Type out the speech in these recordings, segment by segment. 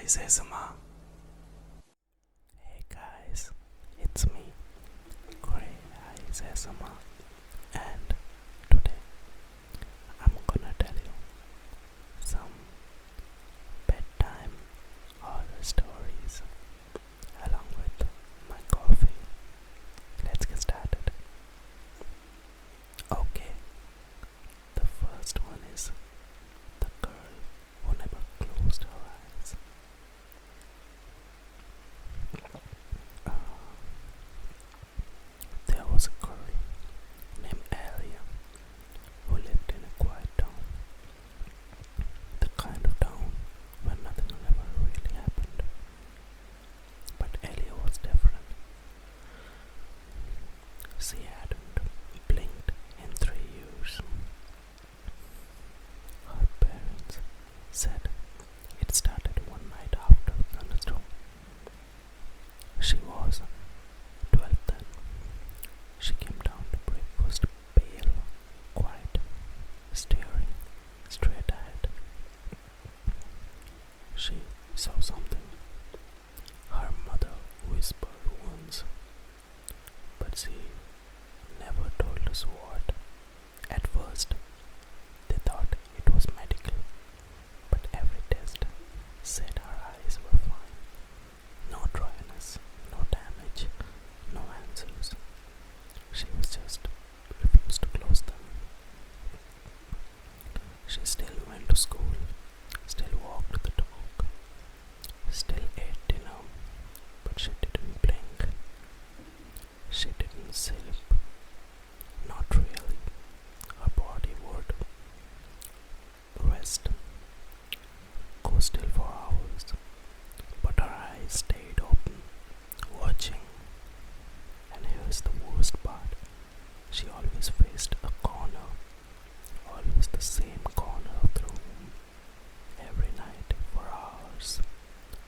Eyes ASMR. Hey guys, it's me, Grey Eyes ASMR, and today I'm gonna tell you some bedtime horror stories along with my coffee. Let's get started. Okay, the first one is the girl who never closed her eyes. There was a girl named Alia who lived in a quiet town, the kind of town where nothing ever really happened. But Alia was different. She hadn't blinked in 3 years. Her parents said it started one night after a thunderstorm. She was 12 then. She came down to breakfast pale, quiet, staring straight ahead. She saw something. Her mother whispered once, but she never told us what. At first, they thought it was medical, but every test said her eyes were fine. No dryness, no damage, no answers. She was just refused to close them. She still went to school, still walked the dog, still ate dinner, but she didn't blink. She didn't sleep. Not really. Her body would rest, go still for hours, but her eyes stayed open, watching. And here's the worst part. She always faced a corner, always the same corner of the room, every night for hours,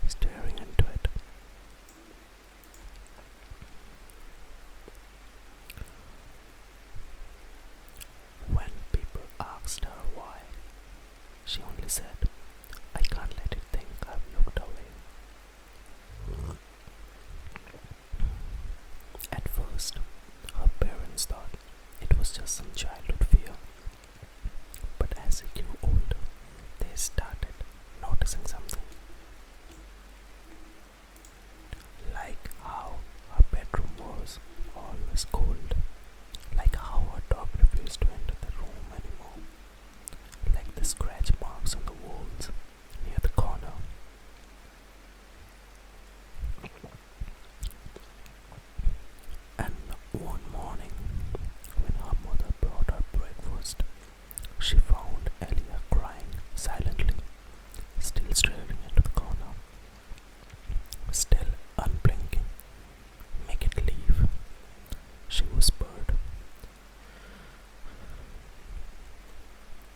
staring into it. When people asked her why, she only said, "I can't let it think I've looked away." At first, her parents thought it was just some childhood fear, but as she grew older, they started noticing something. Like how her bedroom was always cold, like how her dog refused to enter the room anymore, like the scratch marks on the walls near the corner. And one morning, when her mother brought her breakfast, she found Elia crying silently, still staring into the corner, still unblinking. "Make it leave," she whispered.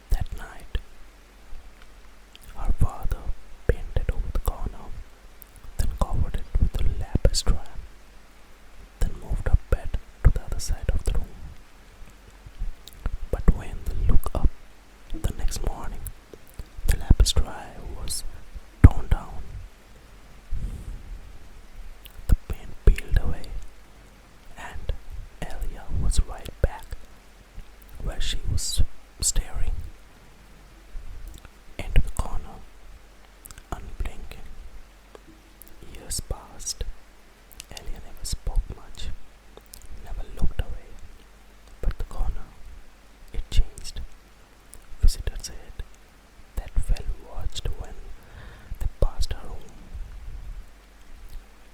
That night, her father painted over the corner, then covered it with a lapis strap, then moved her bed to the other side of the room. But when they looked up the next morning, the lapis strap was torn down. The paint peeled away, and Elia was right back where she was staring into the corner, unblinking. Years passed. Elia never spoke much, never looked away. But the corner, it changed. Visitors said that fell watched when they passed her room.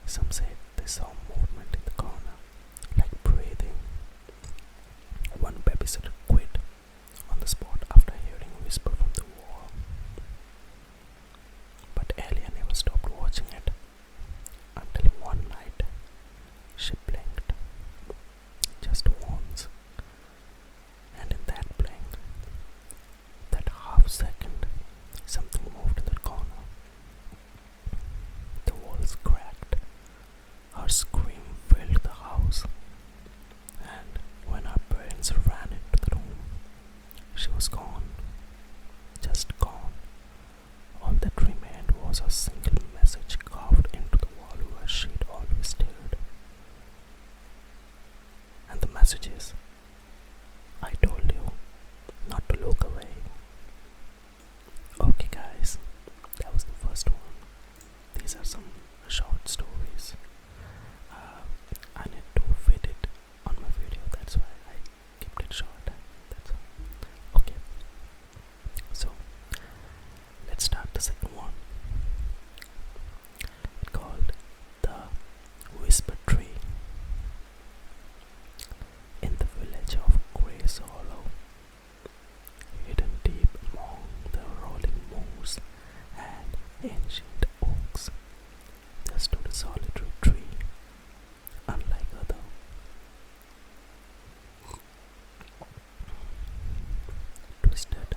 Some said they saw movement in the corner, like breathing. One babysitter quit on the spot after hearing a whisper from the wall. But Elia never stopped watching it until one night she blinked, just once. And in that blink, that half second, something moved in the corner. The walls cracked. Her scream filled the house. And when her parents ran into the room, she was gone. Just gone. All that remained was a single ancient oaks, there stood a solitary tree, unlike other, twisted,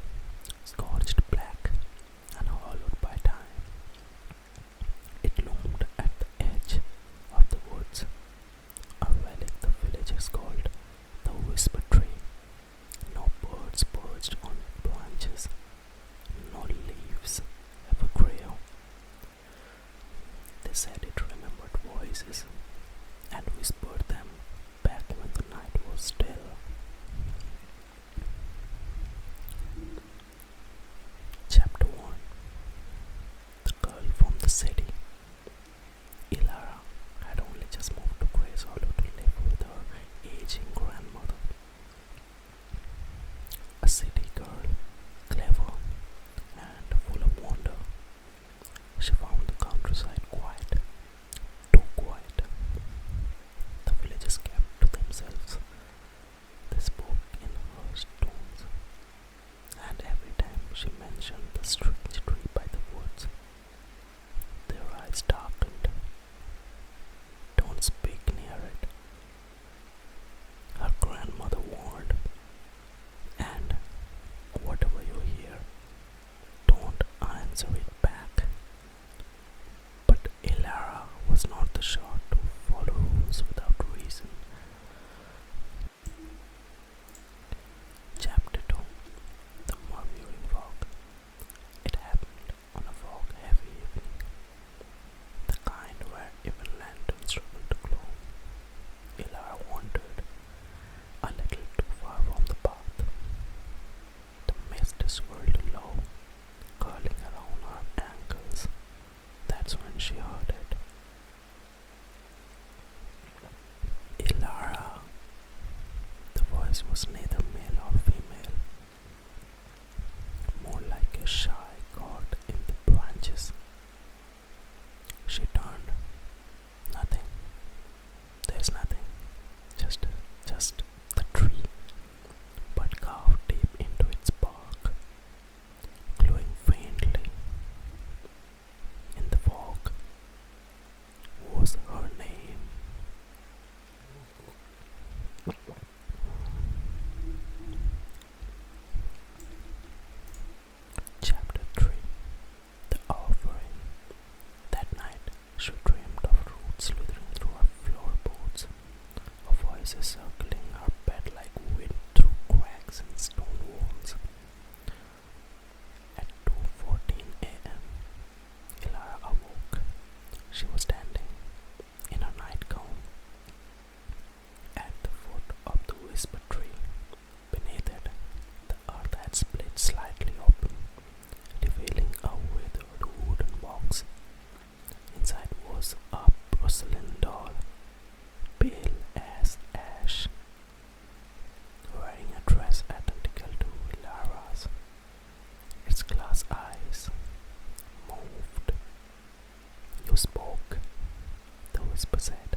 scorched black, and hollowed by time. It loomed at the edge of the woods, a relic the villagers called the whisper tree. No birds perched on its branches, no leaves ever grew. They said it remembered voices and whispered them back when the night was still. Chapter 1. The girl from the city. Ilara had only just moved to Grace Hollow to live with her aging grandmother. A city girl, clever and full of wonder, she found the countryside quiet, too quiet. The villagers kept to themselves. They spoke in hushed tones, and every time she mentioned the strange tree by the woods, their eyes darkened. Don't speak near it, her grandmother warned, and whatever you hear, don't answer it back. But Ilara was not the sort to follow rules without reason. Chapter 2. The Murmuring Fog. It happened on a fog-heavy evening, the kind where even lanterns struggle to glow. Ilara wandered a little too far from the path. The mist swirled low, curling around her ankles. That's when she heard it. Ilara. The voice was neither male or female, more like a shy god in the branches. She turned. Nothing. There's nothing. Just the tree, but carved deep into its bark, glowing faintly in the fog, was her name. Chapter 3. The Offering. That night, she dreamed of roots slithering through her floorboards, of voices circling her bed like wind through cracks in stone walls. At 2:14 a.m., Ilara awoke. She was standing in her nightgown at the foot of the whisper tree. Beneath it, the earth had split slightly open, revealing a withered wooden box. Inside was a porcelain doll, pale as ash, wearing a dress identical to Lara's. Its glass eyes moved. You spoke, the whisper said.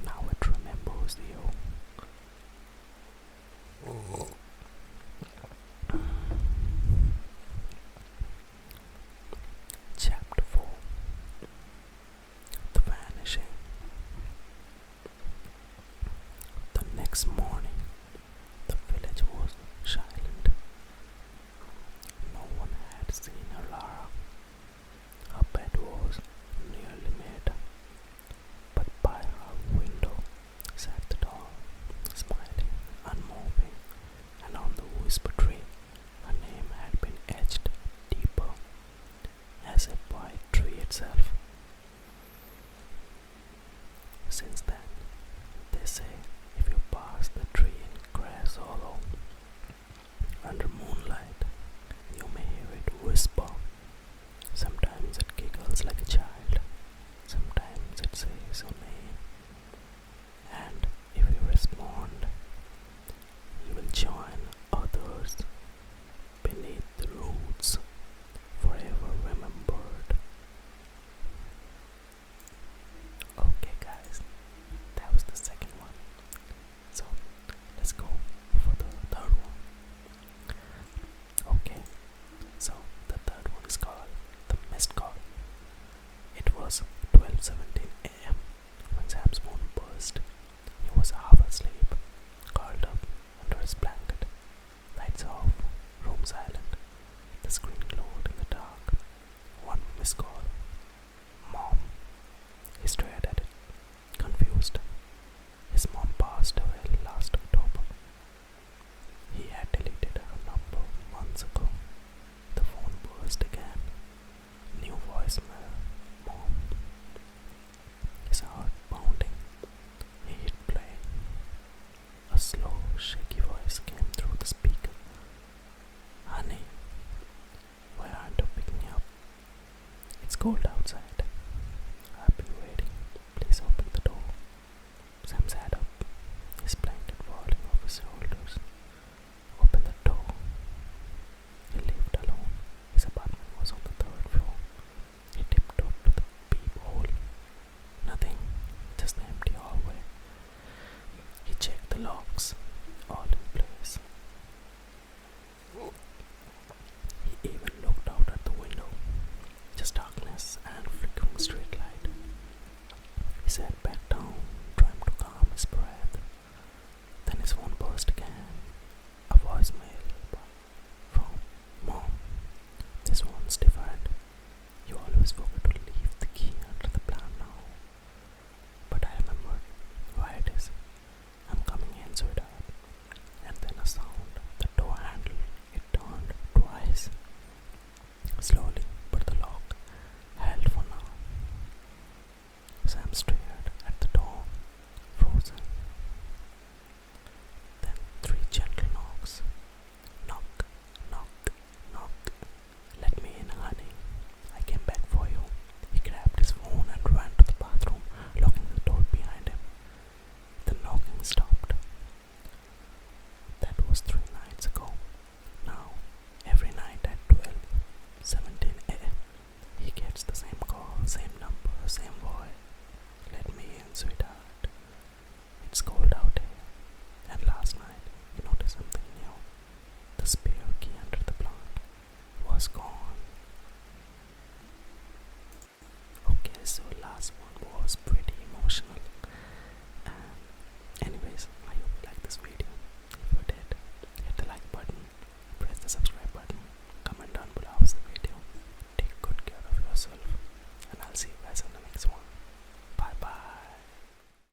Now it remembers you. Chapter 4. The Vanishing. The next morning, the village was silent. No one had seen her Lara. Her bed was nearly made, but by her window sat the doll, smiling, unmoving, and on the whisper tree, her name had been etched deeper, as if by the tree itself. Since then, they say if you pass the tree in Grass Hollow under moonlight, you may hear it whisper. Sometimes it giggles like a child, sometimes it says your name, and if you respond, you will join others beneath the roots, forever remembered. Okay, guys, cold outside. I've been waiting. Please open the door. Sam sat up, his blanket falling off his shoulders. Open the door. He lived alone. His apartment was on the third floor. He tiptoed to the peephole. Nothing, just the empty hallway. He checked the locks, all in place. He even looked out at the window, just darkness and flickering street light. He sat back down, trying to calm his breath. Then his phone buzzed again. A voicemail from Mom. This one's different. You always forget